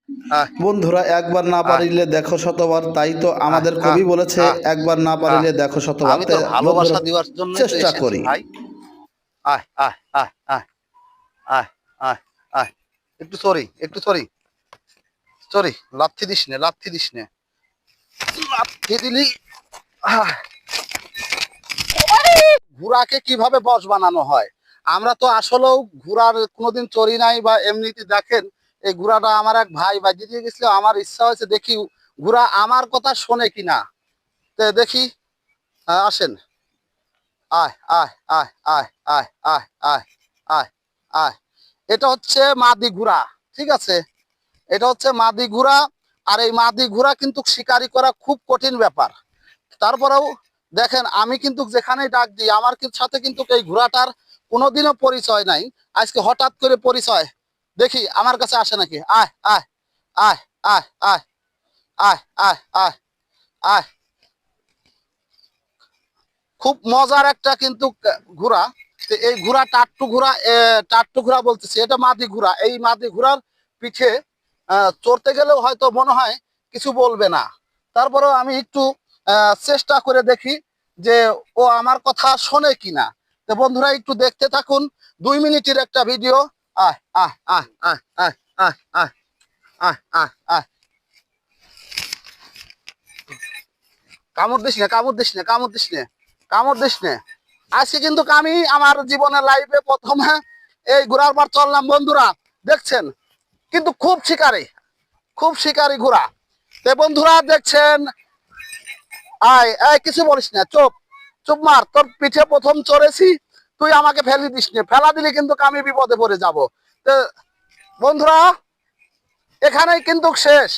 আহ বন্ধুরা একবার না আহ পারিলে দেখো শতবার, তাই তো আহ আমাদের আহ কবি বলেছে আহ একবার না আহ পারিলে দেখো শতবার। আমি তাই তোর বন্ধুরা ভালোবাসা দেওয়ার জন্যই তো চেষ্টা এসেছি করি। ভাই। আহ আহ আহ আহ আহ আহ আহ একটু সরি, একটু সরি, সরি। লাথি দিস নে, লাথি দিস নে, লাথি দিলি। আহ, ঘোড়াকে কিভাবে বশ বানানো হয়। আমরা তো আসলেও ঘোড়ার কোনোদিন চড়ি নাই, বা এমনিতে দেখেন এই ঘোড়াটা আমার এক ভাই বাজিয়ে দিয়ে গেছিল, আমার ইচ্ছা হয়েছে দেখি ঘোড়া আমার কথা শোনে কিনা। তো দেখি, আসেন। আয় আয় আয় আয় আয় আয় আয় আয় আয়। এটা হচ্ছে মাদি ঘোড়া, ঠিক আছে? এটা হচ্ছে মাদি ঘোড়া। আর এই মাদি ঘোড়া কিন্তু শিকারি করা খুব কঠিন ব্যাপার। তারপরেও দেখেন, আমি কিন্তু যেখানেই ডাক দিই আমার সাথে কিন্তু এই ঘোড়াটার কোনোদিনও পরিচয় নাই। আজকে হঠাৎ করে পরিচয়। দেখি আমার কাছে আসে নাকি। আয় আয় আয় আয় আয় আয় আয় আয় আয়। খুব মজার একটা কিন্তু ঘোড়া। তো এই ঘোড়া টাট্টু ঘোড়া, টাট্টু ঘোড়া বলতেছি, এটা মাদি ঘোড়া। এই মাদি ঘোড়ার পিঠে চড়তে গেলেও হয়তো মনে হয় কিছু বলবে না। তারপরেও আমি একটু চেষ্টা করে দেখি যে ও আমার কথা শোনে কিনা। তো বন্ধুরা একটু দেখতে থাকুন, 2 মিনিটের একটা ভিডিও। আহ আহ আহ আহ আহ আহ আহ আহ আহ আহ। কামড় দিস না, কামড় দিস না, কামড় দিস না, কামড় দিস না। আজকে কিন্তু আমি আমার জীবনের লাইফে প্রথমে এই ঘোড়ার বার চললাম বন্ধুরা। দেখছেন কিন্তু খুব শিকারী, খুব শিকারী ঘোড়া। তো বন্ধুরা দেখছেন। আয় আয়, কিছু বলিস না, চুপ, চুপ মার। তোর পিঠে প্রথম চড়েছি, তুই আমাকে ফেলে দিস না। ফেলা দিলে কিন্তু আমি বিপদে পড়ে যাব। তো বন্ধুরা এখানেই কিন্তু শেষ।